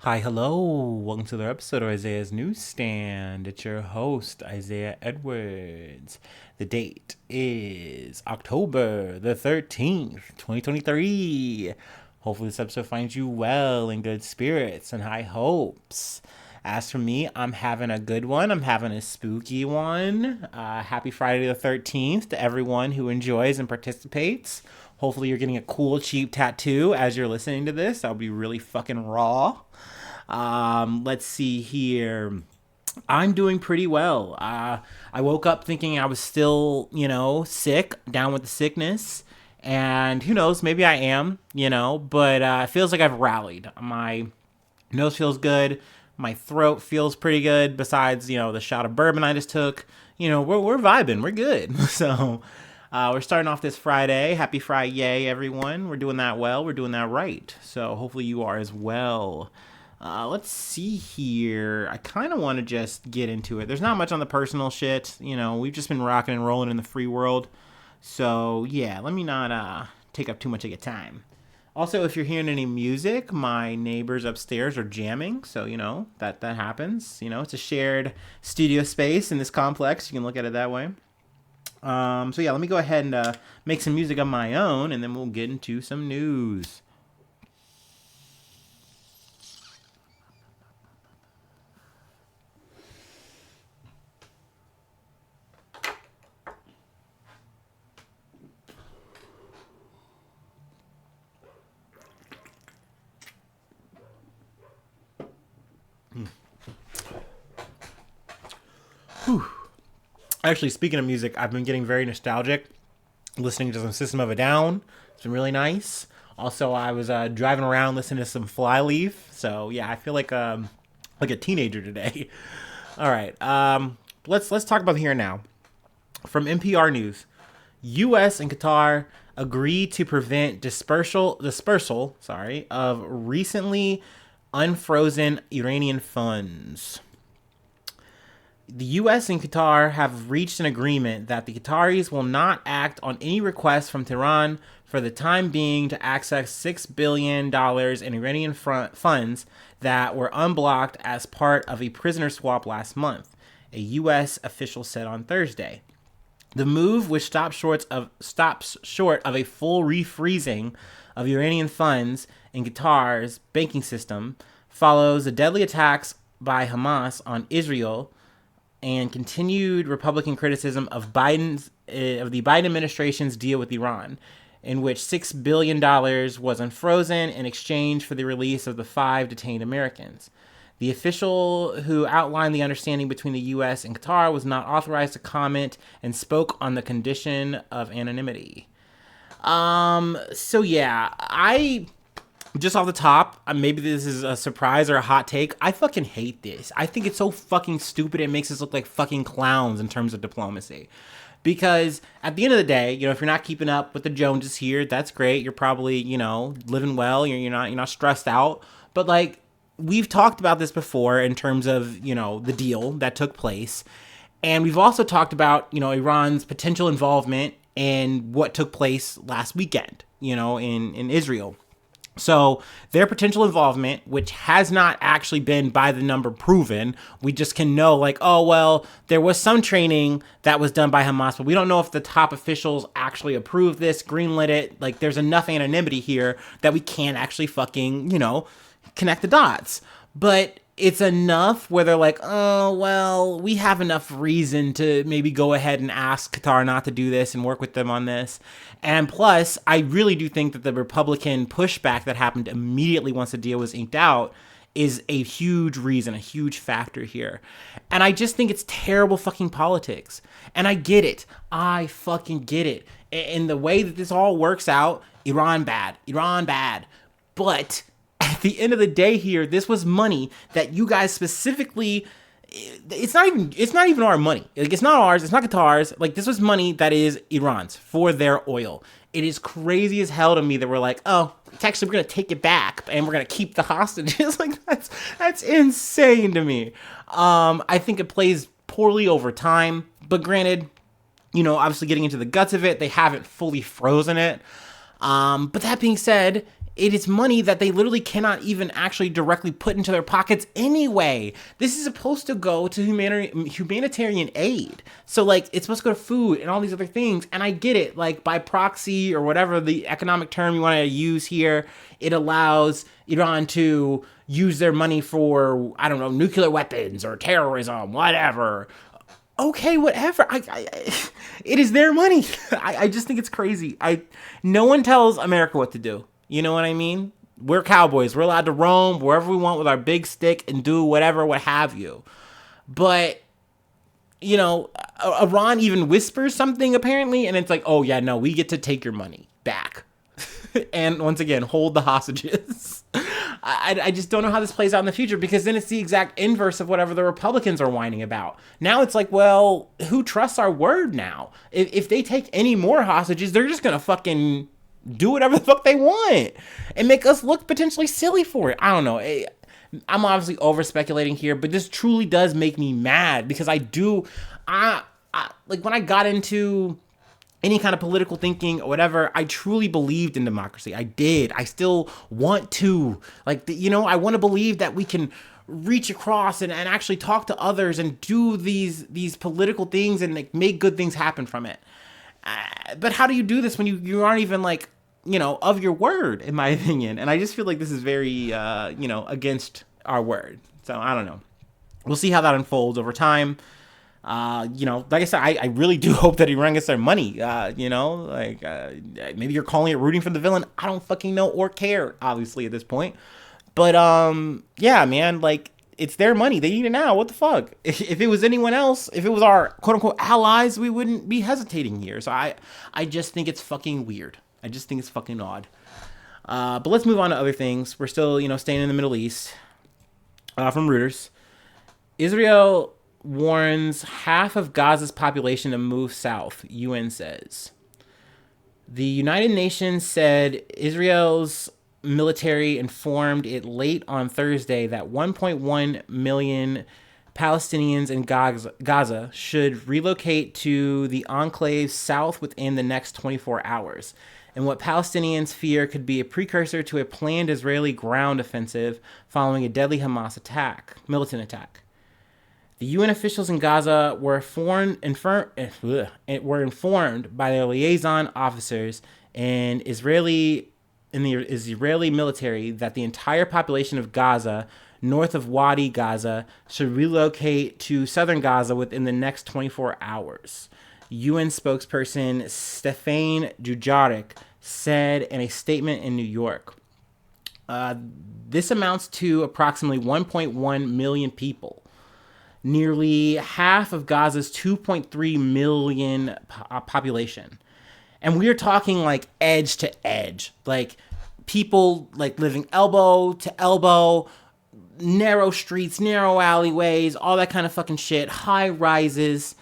Hi, hello. Welcome to the episode of Isaiah's Newsstand. It's your host, Isaiah Edwards. The date is October the 13th, 2023. Hopefully, this episode finds you well in good spirits and high hopes. As for me, I'm having a good one. I'm having a spooky one. Happy Friday the 13th to everyone who enjoys and participates. Hopefully, you're getting a cool, cheap tattoo as you're listening to this. That would be really fucking raw. Let's see here. I'm doing pretty well. I woke up thinking I was still, sick, down with the sickness. And who knows, maybe I am, but it feels like I've rallied. My nose feels good. My throat feels pretty good, besides, the shot of bourbon I just took. We're vibing. We're good. So we're starting off this Friday. Happy Friday, everyone. We're doing that well. We're doing that right. So hopefully you are as well. Let's see here. I kind of want to just get into it. There's not much on the personal shit. We've just been rocking and rolling in the free world. So, yeah, let me not take up too much of your time. Also, if you're hearing any music, my neighbors upstairs are jamming. So, that happens. It's a shared studio space in this complex. You can look at it that way. So, yeah, let me go ahead and make some music of my own, and then we'll get into some news. Whew. Actually, speaking of music, I've been getting very nostalgic listening to some System of a Down. It's been really nice. Also, I was driving around listening to some Flyleaf. So yeah, I feel like a teenager today. All right, let's talk about the here and now. From NPR News, U.S. and Qatar agree to prevent dispersal of recently unfrozen Iranian funds. The U.S. and Qatar have reached an agreement that the Qataris will not act on any requests from Tehran for the time being to access $6 billion in Iranian funds that were unblocked as part of a prisoner swap last month, a U.S. official said on Thursday. The move, which stops short of a full refreezing of Iranian funds in Qatar's banking system, follows the deadly attacks by Hamas on Israel and continued Republican criticism of the Biden administration's deal with Iran, in which $6 billion was unfrozen in exchange for the release of the 5 detained Americans. The official who outlined the understanding between the U.S. and Qatar was not authorized to comment and spoke on the condition of anonymity. So yeah, just off the top, maybe this is a surprise or a hot take. I fucking hate this. I think it's so fucking stupid. It makes us look like fucking clowns in terms of diplomacy. Because at the end of the day, if you're not keeping up with the Joneses here, that's great. You're probably, living well. You're not stressed out. But like, we've talked about this before in terms of, the deal that took place. And we've also talked about, Iran's potential involvement in what took place last weekend, in Israel. So their potential involvement, which has not actually been by the number proven, we just can know like, oh, well, there was some training that was done by Hamas, but we don't know if the top officials actually approved this, greenlit it. Like there's enough anonymity here that we can't actually fucking, connect the dots. But it's enough where they're like, oh, well, we have enough reason to maybe go ahead and ask Qatar not to do this and work with them on this. And plus, I really do think that the Republican pushback that happened immediately once the deal was inked out is a huge reason, a huge factor here. And I just think it's terrible fucking politics. And I get it. I fucking get it. In the way that this all works out, Iran bad. But at the end of the day here, this was money that you guys specifically, it's not even our money. Like, it's not ours, it's not Qatar's. Like, this was money that is Iran's for their oil. It is crazy as hell to me that we're like, oh, it's actually, we're going to take it back and we're going to keep the hostages. Like, that's insane to me. I think it plays poorly over time, but granted, obviously getting into the guts of it, they haven't fully frozen it. But that being said, it is money that they literally cannot even actually directly put into their pockets anyway. This is supposed to go to humanitarian aid. So, like, it's supposed to go to food and all these other things. And I get it, like, by proxy or whatever the economic term you want to use here, it allows Iran to use their money for, I don't know, nuclear weapons or terrorism, whatever. Okay, whatever. It is their money. I just think it's crazy. No one tells America what to do. You know what I mean? We're cowboys. We're allowed to roam wherever we want with our big stick and do whatever, what have you. But, you know, Iran even whispers something apparently, and it's like, oh yeah, no, we get to take your money back. And once again, hold the hostages. I just don't know how this plays out in the future, because then it's the exact inverse of whatever the Republicans are whining about. Now it's like, well, who trusts our word now? If they take any more hostages, they're just going to fucking do whatever the fuck they want and make us look potentially silly for it. I don't know. I'm obviously over speculating here, but this truly does make me mad, because I like when I got into any kind of political thinking or whatever, I truly believed in democracy. I did. I still want to, like, you know, I want to believe that we can reach across and actually talk to others and do these political things and like make good things happen from it. But how do you do this when you aren't even, like, you know, of your word, in my opinion? And I just feel like this is very, you know, against our word. So I don't know. We'll see how that unfolds over time. You know, like I said, I really do hope that Iran gets their money. You know, like, maybe you're calling it rooting for the villain. I don't fucking know or care, obviously, at this point. But, yeah, man, like, it's their money. They need it now. What the fuck? If it was anyone else, if it was our quote-unquote allies, we wouldn't be hesitating here. So I just think it's fucking weird. I just think it's fucking odd. But let's move on to other things. We're still, you know, staying in the Middle East. From Reuters. Israel warns half of Gaza's population to move south, UN says. The United Nations said Israel's military informed it late on Thursday that 1.1 million Palestinians in Gaza should relocate to the enclave south within the next 24 hours, and what Palestinians fear could be a precursor to a planned Israeli ground offensive following a deadly Hamas militant attack. The UN officials in Gaza were informed by their liaison officers and the Israeli military that the entire population of Gaza, north of Wadi Gaza, should relocate to southern Gaza within the next 24 hours. UN spokesperson Stefan Dujarric said in a statement in New York. This amounts to approximately 1.1 million people, nearly half of Gaza's 2.3 million population. And we are talking like edge to edge, like people like living elbow to elbow, narrow streets, narrow alleyways, all that kind of fucking shit, high rises.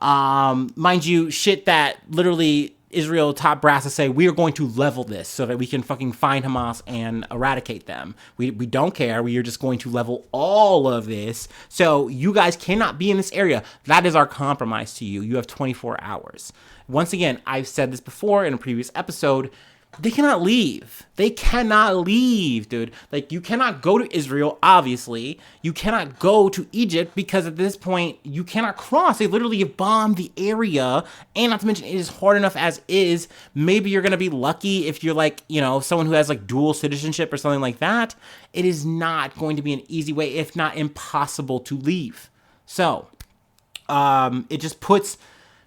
Mind you, shit that literally Israel top brass to say, we are going to level this so that we can fucking find Hamas and eradicate them. We don't care. We are just going to level all of this. So you guys cannot be in this area. That is our compromise to you. You have 24 hours. Once again, I've said this before in a previous episode. They cannot leave. They cannot leave, dude. Like, you cannot go to Israel, obviously. You cannot go to Egypt because at this point, you cannot cross. They literally have bombed the area. And not to mention, it is hard enough as is. Maybe you're going to be lucky if you're like, you know, someone who has like dual citizenship or something like that. It is not going to be an easy way, if not impossible, to leave. So, it just puts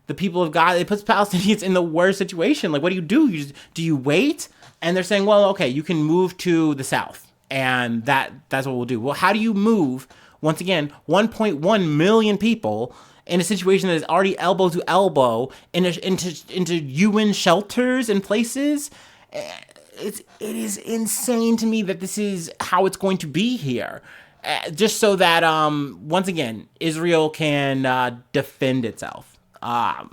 the people of God, it puts Palestinians in the worst situation. Like, what do? Do you wait? And they're saying, well, okay, you can move to the south, and that's what we'll do. Well, how do you move, once again, 1.1 million people in a situation that is already elbow to elbow into UN shelters and places? It is insane to me that this is how it's going to be here. Just so that, once again, Israel can defend itself. That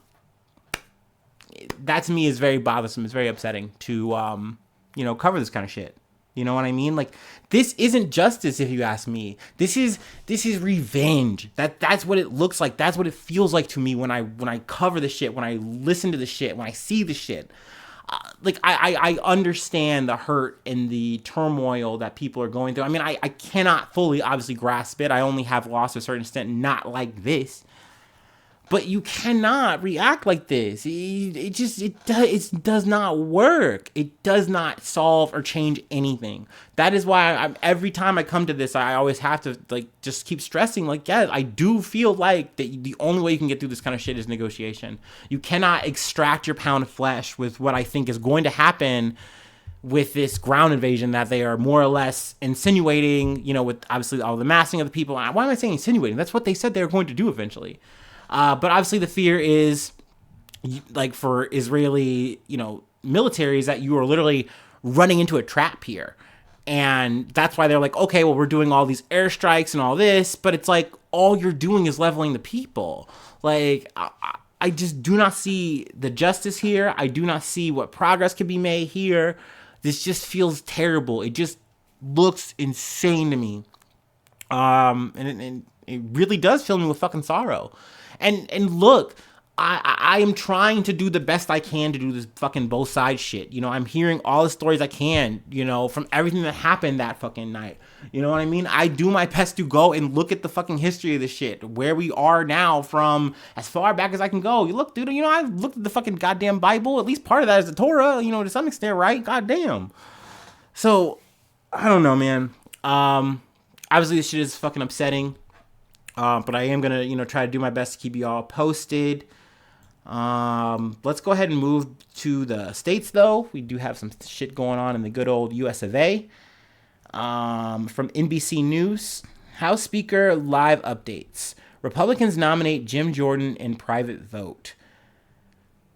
to me is very bothersome. It's very upsetting to, cover this kind of shit. You know what I mean? Like, this isn't justice, if you ask me. This is revenge. That's what it looks like. That's what it feels like to me when I cover the shit, when I listen to the shit, when I see the shit. like I understand the hurt and the turmoil that people are going through. I mean, I cannot fully obviously grasp it. I only have lost to a certain extent, not like this. But you cannot react like this. It does not work. It does not solve or change anything. That is why every time I come to this, I always have to like just keep stressing. Like, yeah, I do feel like that the only way you can get through this kind of shit is negotiation. You cannot extract your pound of flesh with what I think is going to happen with this ground invasion that they are more or less insinuating. You know, with obviously all the massing of the people. Why am I saying insinuating? That's what they said they were going to do eventually. But obviously the fear is, like, for Israeli, military, is that you are literally running into a trap here. And that's why they're like, okay, well, we're doing all these airstrikes and all this, but it's like, all you're doing is leveling the people. Like, I just do not see the justice here. I do not see what progress can be made here. This just feels terrible. It just looks insane to me. And it really does fill me with fucking sorrow. And look, I am trying to do the best I can to do this fucking both sides shit. I'm hearing all the stories I can, from everything that happened that fucking night. You know what I mean? I do my best to go and look at the fucking history of this shit, where we are now from as far back as I can go. You look, dude, I've looked at the fucking goddamn Bible. At least part of that is the Torah, to some extent, right? Goddamn. So, I don't know, man. Obviously this shit is fucking upsetting. But I am going to, try to do my best to keep you all posted. Let's go ahead and move to the States, though. We do have some shit going on in the good old US of A. From NBC News, House Speaker live updates. Republicans nominate Jim Jordan in private vote.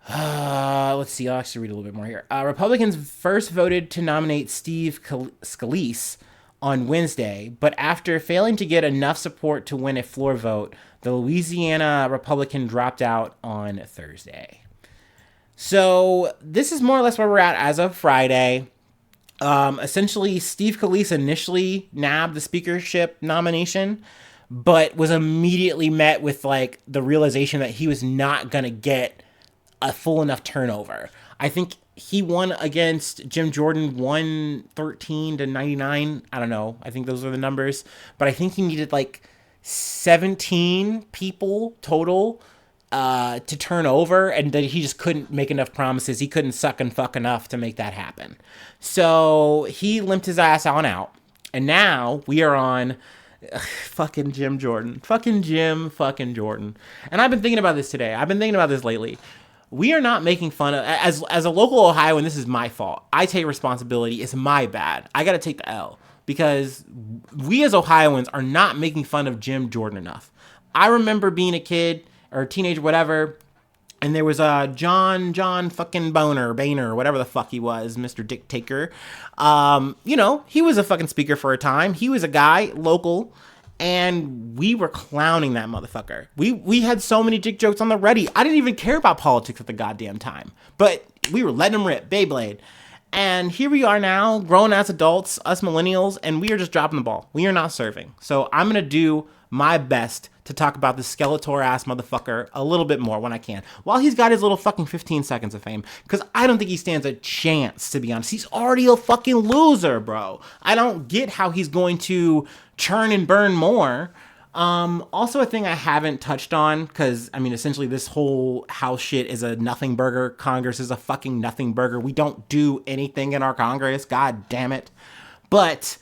Let's see. I'll actually read a little bit more here. Republicans first voted to nominate Steve Scalise on Wednesday, but after failing to get enough support to win a floor vote, the Louisiana Republican dropped out on Thursday. So this is more or less where we're at as of Friday. Essentially, Steve Scalise initially nabbed the speakership nomination, but was immediately met with like the realization that he was not going to get a full enough turnover. I think he won against Jim Jordan 113 to 99. I don't know. I think those are the numbers. But I think he needed like 17 people total to turn over. And that he just couldn't make enough promises. He couldn't suck and fuck enough to make that happen. So he limped his ass on out. And now we are on fucking Jim Jordan. Fucking Jordan. And I've been thinking about this today. I've been thinking about this lately. We are not making fun of, as a local Ohioan, this is my fault. I take responsibility. It's my bad. I got to take the L because we as Ohioans are not making fun of Jim Jordan enough. I remember being a kid or a teenager, whatever, and there was John fucking Boehner, whatever the fuck he was, Mr. Dictator. He was a fucking speaker for a time. He was a guy, local. And we were clowning that motherfucker. We had so many dick jokes on the ready. I didn't even care about politics at the goddamn time. But we were letting them rip. Beyblade. And here we are now, grown as adults, us millennials, and we are just dropping the ball. We are not serving. So I'm going to do my best to talk about this Skeletor-ass motherfucker a little bit more when I can. While he's got his little fucking 15 seconds of fame. Because I don't think he stands a chance, to be honest. He's already a fucking loser, bro. I don't get how he's going to churn and burn more. Also a thing I haven't touched on, because, essentially this whole House shit is a nothing burger. Congress is a fucking nothing burger. We don't do anything in our Congress. God damn it. But,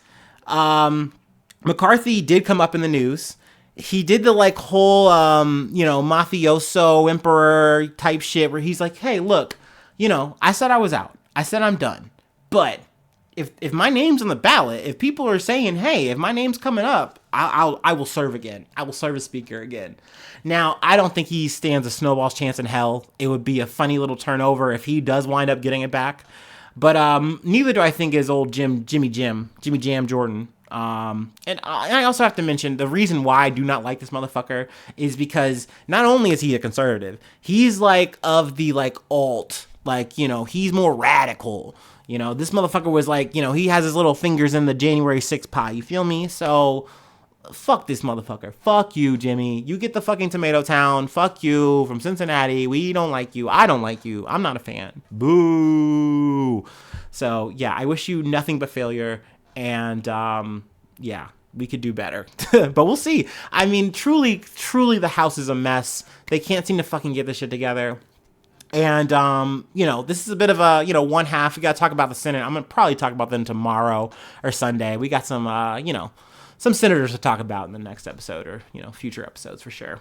McCarthy did come up in the news. He did the whole, mafioso emperor type shit where he's like, hey, look, I said I was out. I said I'm done. But if my name's on the ballot, if people are saying, hey, if my name's coming up, I will serve again. I will serve as speaker again. Now, I don't think he stands a snowball's chance in hell. It would be a funny little turnover if he does wind up getting it back. But neither do I think is old Jimmy Jam Jordan. And I also have to mention the reason why I do not like this motherfucker is because not only is he a conservative, he's of the alt, he's more radical. This motherfucker was he has his little fingers in the January 6th pie. You feel me? So fuck this motherfucker. Fuck you, Jimmy. You get the fucking Tomato Town. Fuck you from Cincinnati. We don't like you. I don't like you. I'm not a fan. Boo. So, yeah, I wish you nothing but failure. And, yeah, we could do better. But we'll see. I mean, truly, the house is a mess. They can't seem to fucking get this shit together. And, this is a bit of a, one half. We got to talk about the Senate. I'm going to probably talk about them tomorrow or Sunday. We got some, some senators to talk about in the next episode or, future episodes for sure.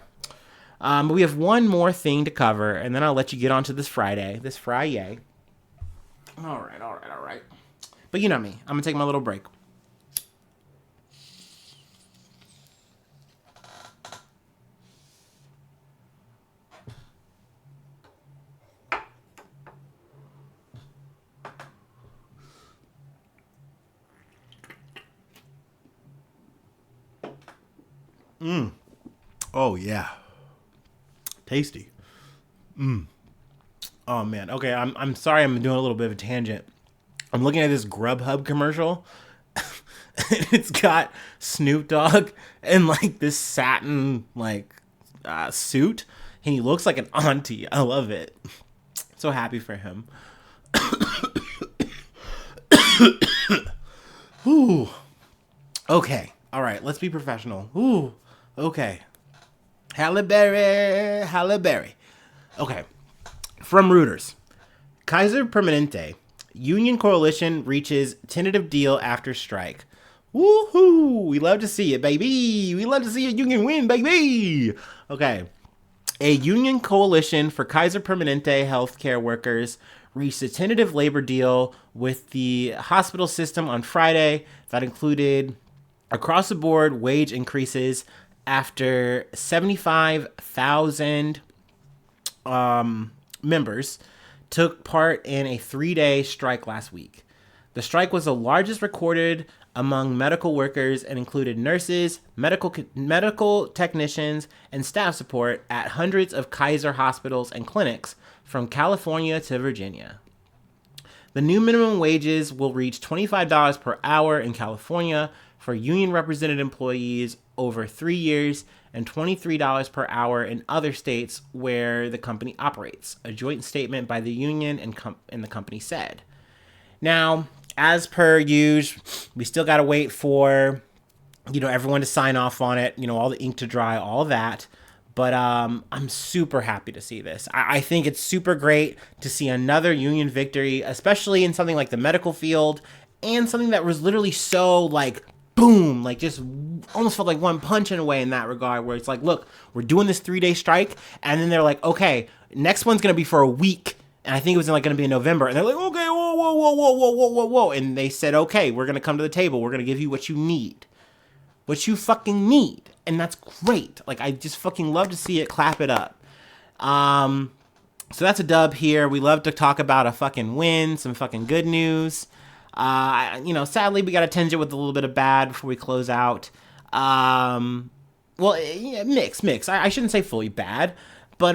But we have one more thing to cover, and then I'll let you get on to this Friday. All right. But you know me. I'm going to take my little break. Oh, yeah. Tasty. Oh, man. Okay, I'm sorry I'm doing a little bit of a tangent. I'm looking at this Grubhub commercial. And it's got Snoop Dogg in, like, this satin, like, suit. And he looks like an auntie. I love it. So happy for him. Ooh. Okay. All right. Let's be professional. Ooh. Okay. Halle Berry. Okay. From Reuters. Kaiser Permanente. Union coalition reaches tentative deal after strike. Woohoo! We love to see it, baby. We love to see a union win, baby. Okay. A union coalition for Kaiser Permanente healthcare workers reached a tentative labor deal with the hospital system on Friday that included across-the-board wage increases after 75,000 members took part in a 3-day strike last week. The strike was the largest recorded among medical workers and included nurses, medical technicians, and staff support at hundreds of Kaiser hospitals and clinics from California to Virginia. The new minimum wages will reach $25 per hour in California for union-represented employees over 3 years and $23 per hour in other states where the company operates, a joint statement by the union and the company said. Now, as per usual, we still got to wait for, everyone to sign off on it, all the ink to dry, all of that. But I'm super happy to see this. I think it's super great to see another union victory, especially in something like the medical field and something that was literally so, like, boom, like just almost felt like one punch in a way in that regard, where it's like, look, we're doing this 3-day strike. And then they're like, okay, next one's going to be for a week. And I think it was going to be in November. And they're like, okay, whoa. And they said, okay, we're going to come to the table. We're going to give you what you need. What you fucking need. And that's great. Like, I just fucking love to see it. Clap it up. So that's a dub here. We love to talk about a fucking win, some fucking good news. Sadly, we got to tinge it with a little bit of bad before we close out. Mix. I shouldn't say fully bad, but,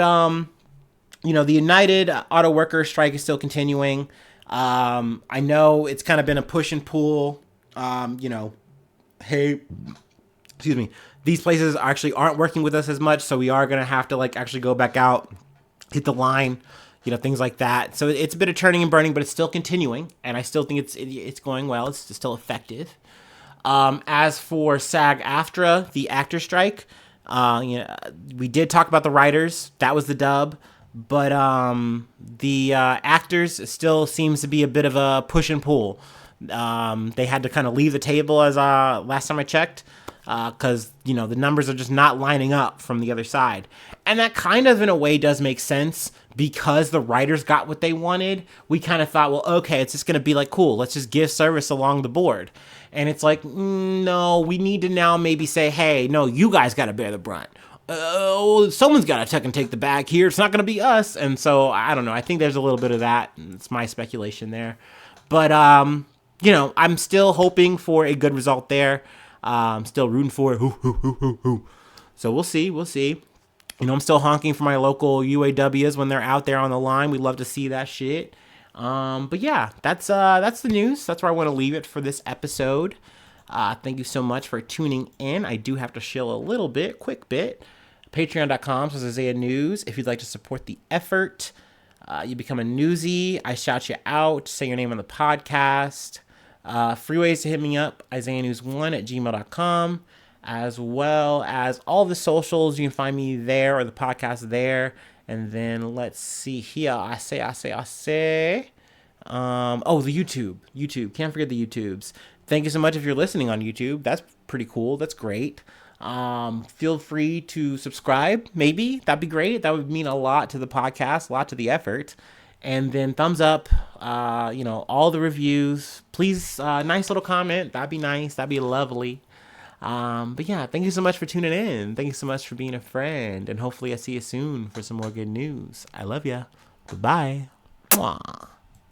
the United Auto Workers strike is still continuing. I know it's kind of been a push and pull. These places actually aren't working with us as much, so we are going to have to, actually go back out, hit the line, things like that. So it's a bit of turning and burning, but it's still continuing, and I still think it's going well. It's still effective. As for SAG-AFTRA, the actor strike, we did talk about the writers. That was the dub. But the actors still seems to be a bit of a push and pull. They had to kind of leave the table as last time I checked, because the numbers are just not lining up from the other side. And that kind of in a way does make sense, because the writers got what they wanted. We kind of thought, well, okay, it's just going to be like, cool, let's just give service along the board. And it's like, no, we need to now maybe say, hey, no, you guys got to bear the brunt. Someone's got to take the bag here. It's not going to be us. And so, I don't know. I think there's a little bit of that. It's my speculation there. But, I'm still hoping for a good result there. I'm still rooting for it. So we'll see. I'm still honking for my local UAWs when they're out there on the line. We love to see that shit. But yeah, that's the news. That's where I want to leave it for this episode. Thank you so much for tuning in. I do have to shill a little bit, quick bit. Patreon.com/Isaiah News. If you'd like to support the effort, you become a newsie. I shout you out, say your name on the podcast. Free ways to hit me up, IsaiahNews1@gmail.com, as well as all the socials. You can find me there or the podcast there. And then let's see here. I say. The YouTube. Can't forget the YouTubes. Thank you so much if you're listening on YouTube. That's pretty cool. That's great. Feel free to subscribe. Maybe that'd be great. That would mean a lot to the podcast, a lot to the effort. And then thumbs up, all the reviews. Please, nice little comment. That'd be nice. That'd be lovely. But yeah, thank you so much for tuning in. Thank you so much for being a friend. And hopefully I see you soon for some more good news. I love ya. Bye-bye. Mwah.